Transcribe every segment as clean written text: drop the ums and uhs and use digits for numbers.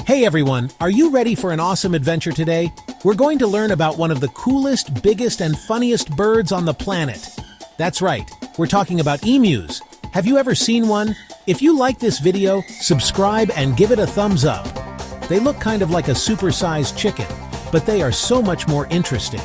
Hey everyone, are you ready for an awesome adventure today? We're going to learn about one of the coolest, biggest, and funniest birds on the planet. That's right, we're talking about emus. Have you ever seen one? If you like this video, subscribe and give it a thumbs up. They look kind of like a supersized chicken, but they are so much more interesting.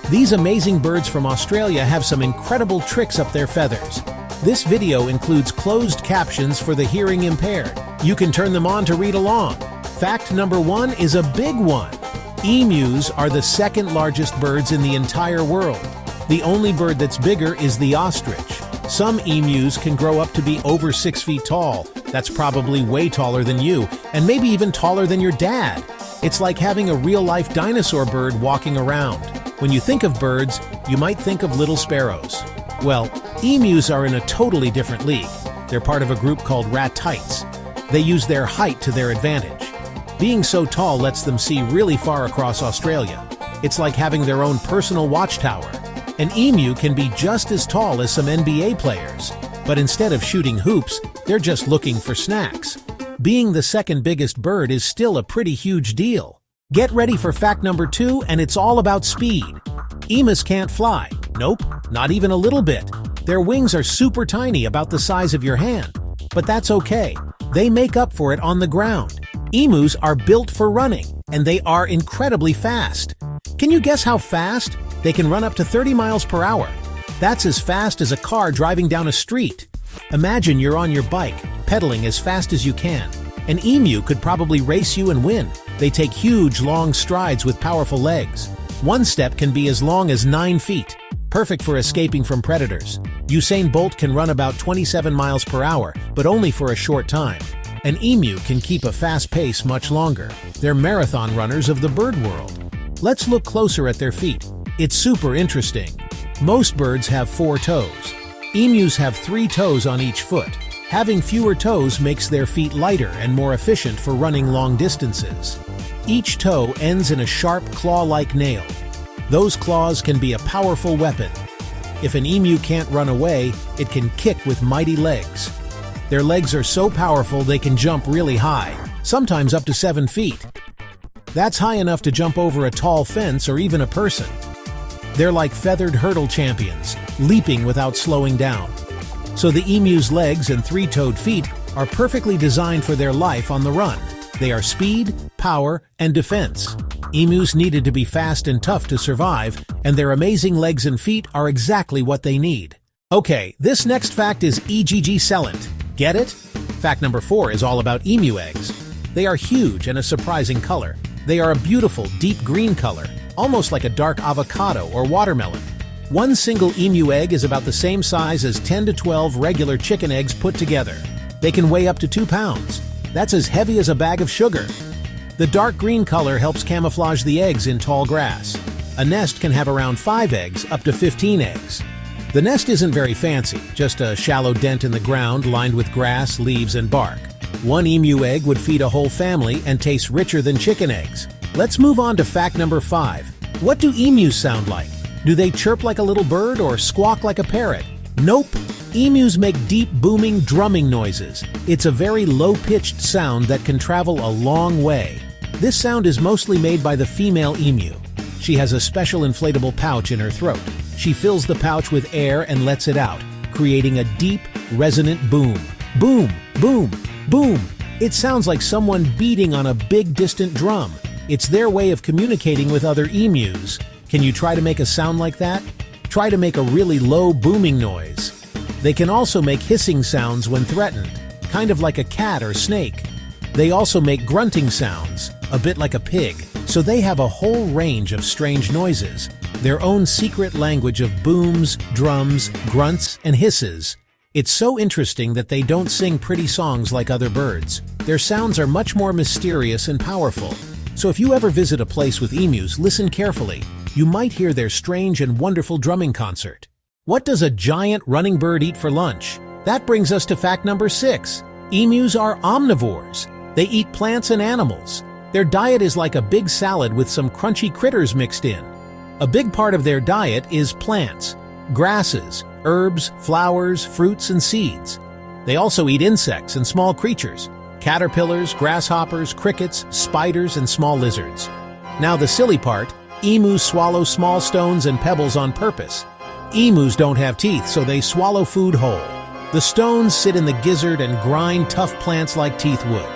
These amazing birds from Australia have some incredible tricks up their feathers. This video includes closed captions for the hearing impaired. You can turn them on to read along. Fact number 1 is a big one. Emus are the second largest birds in the entire world. The only bird that's bigger is the ostrich. Some emus can grow up to be over 6 feet tall. That's probably way taller than you, and maybe even taller than your dad. It's like having a real-life dinosaur bird walking around. When you think of birds, you might think of little sparrows. Well, emus are in a totally different league. They're part of a group called ratites. They use their height to their advantage. Being so tall lets them see really far across Australia. It's like having their own personal watchtower. An emu can be just as tall as some NBA players, but instead of shooting hoops, they're just looking for snacks. Being the second biggest bird is still a pretty huge deal. Get ready for fact number 2, and it's all about speed. Emus can't fly. Nope, not even a little bit. Their wings are super tiny, about the size of your hand. But that's okay. They make up for it on the ground. Emus are built for running, and they are incredibly fast. Can you guess how fast? They can run up to 30 miles per hour. That's as fast as a car driving down a street. Imagine you're on your bike, pedaling as fast as you can. An emu could probably race you and win. They take huge, long strides with powerful legs. One step can be as long as 9 feet, perfect for escaping from predators. Usain Bolt can run about 27 miles per hour, but only for a short time. An emu can keep a fast pace much longer. They're marathon runners of the bird world. Let's look closer at their feet. It's super interesting. Most birds have 4 toes. Emus have 3 toes on each foot. Having fewer toes makes their feet lighter and more efficient for running long distances. Each toe ends in a sharp claw-like nail. Those claws can be a powerful weapon. If an emu can't run away, it can kick with mighty legs. Their legs are so powerful they can jump really high, sometimes up to 7 feet. That's high enough to jump over a tall fence or even a person. They're like feathered hurdle champions, leaping without slowing down. So the emu's legs and 3-toed feet are perfectly designed for their life on the run. They are speed, power, and defense. Emus needed to be fast and tough to survive, and their amazing legs and feet are exactly what they need. Okay, this next fact is excellent. Get it? Fact number 4 is all about emu eggs. They are huge and a surprising color. They are a beautiful, deep green color, almost like a dark avocado or watermelon. One single emu egg is about the same size as 10 to 12 regular chicken eggs put together. They can weigh up to 2 pounds. That's as heavy as a bag of sugar. The dark green color helps camouflage the eggs in tall grass. A nest can have around 5 eggs, up to 15 eggs. The nest isn't very fancy, just a shallow dent in the ground lined with grass, leaves, and bark. One emu egg would feed a whole family and taste richer than chicken eggs. Let's move on to fact number 5. What do emus sound like? Do they chirp like a little bird or squawk like a parrot? Nope. Emus make deep, booming, drumming noises. It's a very low-pitched sound that can travel a long way. This sound is mostly made by the female emu. She has a special inflatable pouch in her throat. She fills the pouch with air and lets it out, creating a deep, resonant boom. Boom, boom, boom. It sounds like someone beating on a big, distant drum. It's their way of communicating with other emus. Can you try to make a sound like that? Try to make a really low, booming noise. They can also make hissing sounds when threatened, kind of like a cat or snake. They also make grunting sounds, a bit like a pig. So they have a whole range of strange noises, their own secret language of booms, drums, grunts, and hisses. It's so interesting that they don't sing pretty songs like other birds. Their sounds are much more mysterious and powerful. So if you ever visit a place with emus, listen carefully. You might hear their strange and wonderful drumming concert. What does a giant running bird eat for lunch? That brings us to fact number 6. Emus are omnivores. They eat plants and animals. Their diet is like a big salad with some crunchy critters mixed in. A big part of their diet is plants, grasses, herbs, flowers, fruits, and seeds. They also eat insects and small creatures. caterpillars, grasshoppers, crickets, spiders, and small lizards. Now the silly part, emus swallow small stones and pebbles on purpose. Emus don't have teeth, so they swallow food whole. The stones sit in the gizzard and grind tough plants like teeth would.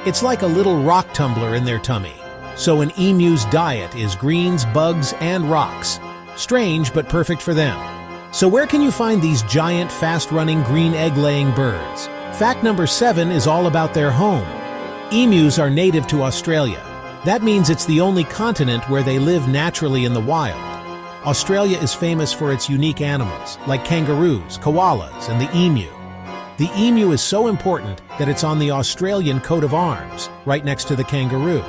It's like a little rock tumbler in their tummy. So an emu's diet is greens, bugs, and rocks. Strange, but perfect for them. So where can you find these giant, fast-running green egg-laying birds? Fact number 7 is all about their home. Emus are native to Australia. That means it's the only continent where they live naturally in the wild. Australia is famous for its unique animals, like kangaroos, koalas, and the emu. The emu is so important that it's on the Australian coat of arms, right next to the kangaroo.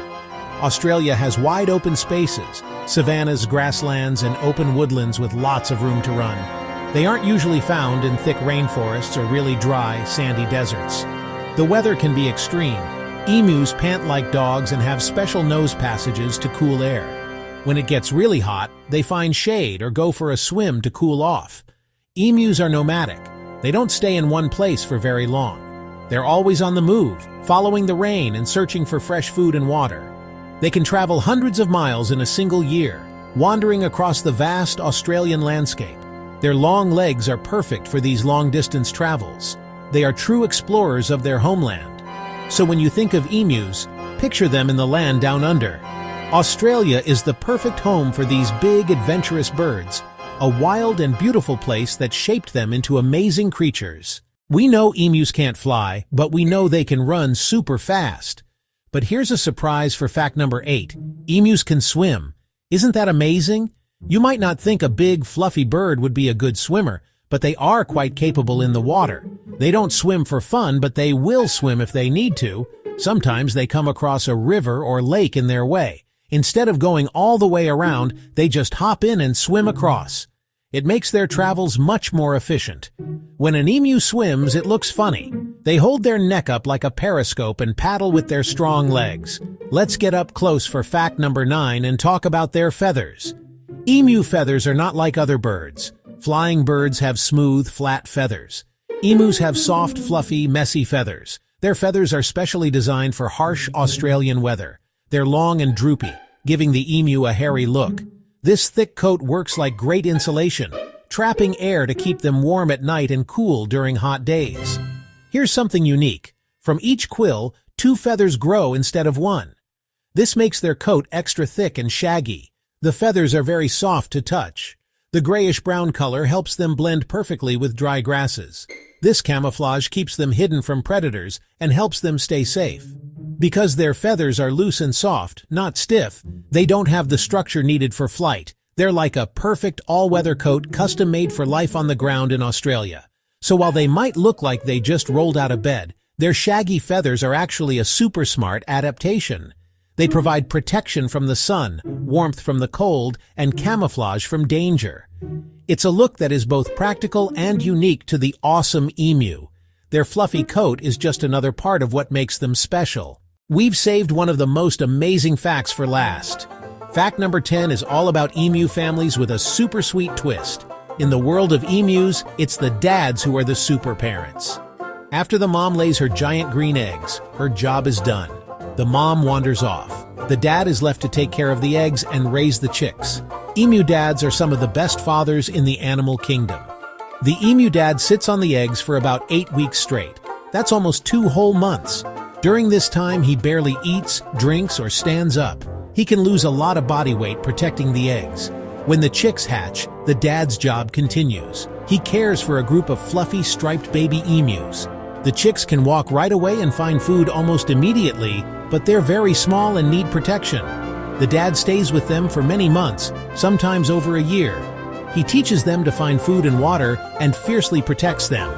Australia has wide open spaces, savannas, grasslands, and open woodlands with lots of room to run. They aren't usually found in thick rainforests or really dry, sandy deserts. The weather can be extreme. Emus pant like dogs and have special nose passages to cool air. When it gets really hot, they find shade or go for a swim to cool off. Emus are nomadic. They don't stay in one place for very long. They're always on the move, following the rain and searching for fresh food and water. They can travel hundreds of miles in a single year, wandering across the vast Australian landscape. Their long legs are perfect for these long-distance travels. They are true explorers of their homeland. So when you think of emus, picture them in the land down under. Australia is the perfect home for these big, adventurous birds, a wild and beautiful place that shaped them into amazing creatures. We know emus can't fly, but we know they can run super fast. But here's a surprise for fact number 8. Emus can swim. Isn't that amazing? You might not think a big, fluffy bird would be a good swimmer, but they are quite capable in the water. They don't swim for fun, but they will swim if they need to. Sometimes they come across a river or lake in their way. Instead of going all the way around, they just hop in and swim across. It makes their travels much more efficient. When an emu swims, it looks funny. They hold their neck up like a periscope and paddle with their strong legs. Let's get up close for fact number 9 and talk about their feathers. Emu feathers are not like other birds. Flying birds have smooth, flat feathers. Emus have soft, fluffy, messy feathers. Their feathers are specially designed for harsh Australian weather. They're long and droopy, giving the emu a hairy look. This thick coat works like great insulation, trapping air to keep them warm at night and cool during hot days. Here's something unique. From each quill, 2 feathers grow instead of 1. This makes their coat extra thick and shaggy. The feathers are very soft to touch. The grayish-brown color helps them blend perfectly with dry grasses. This camouflage keeps them hidden from predators and helps them stay safe. Because their feathers are loose and soft, not stiff, they don't have the structure needed for flight. They're like a perfect all-weather coat custom-made for life on the ground in Australia. So while they might look like they just rolled out of bed, their shaggy feathers are actually a super smart adaptation. They provide protection from the sun, warmth from the cold, and camouflage from danger. It's a look that is both practical and unique to the awesome emu. Their fluffy coat is just another part of what makes them special. We've saved one of the most amazing facts for last. Fact number 10 is all about emu families with a super sweet twist. In the world of emus, it's the dads who are the super parents. After the mom lays her giant green eggs, her job is done. The mom wanders off. The dad is left to take care of the eggs and raise the chicks. Emu dads are some of the best fathers in the animal kingdom. The emu dad sits on the eggs for about 8 weeks straight. That's almost 2 whole months. During this time, he barely eats, drinks, or stands up. He can lose a lot of body weight protecting the eggs. When the chicks hatch, the dad's job continues. He cares for a group of fluffy, striped baby emus. The chicks can walk right away and find food almost immediately, but they're very small and need protection. The dad stays with them for many months, sometimes over a year. He teaches them to find food and water and fiercely protects them.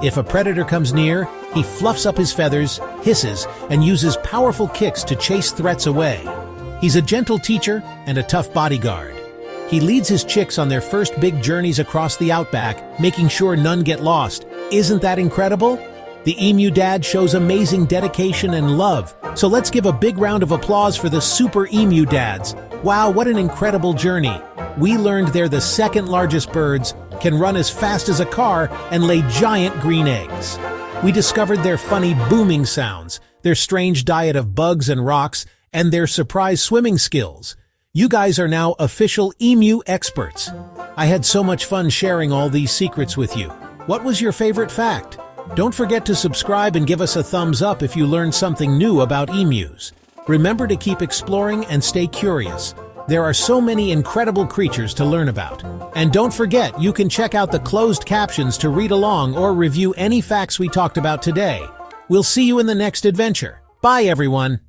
If a predator comes near, he fluffs up his feathers, hisses, and uses powerful kicks to chase threats away. He's a gentle teacher and a tough bodyguard. He leads his chicks on their first big journeys across the outback, making sure none get lost. Isn't that incredible? The emu dad shows amazing dedication and love, so let's give a big round of applause for the super emu dads. Wow, what an incredible journey. We learned they're the second largest birds, can run as fast as a car, and lay giant green eggs. We discovered their funny booming sounds. their strange diet of bugs and rocks, and their surprise swimming skills. You guys are now official emu experts. I had so much fun sharing all these secrets with you. What was your favorite fact? Don't forget to subscribe and give us a thumbs up if you learned something new about emus. Remember to keep exploring and stay curious. There are so many incredible creatures to learn about. And don't forget, you can check out the closed captions to read along or review any facts we talked about today. We'll see you in the next adventure. Bye, everyone.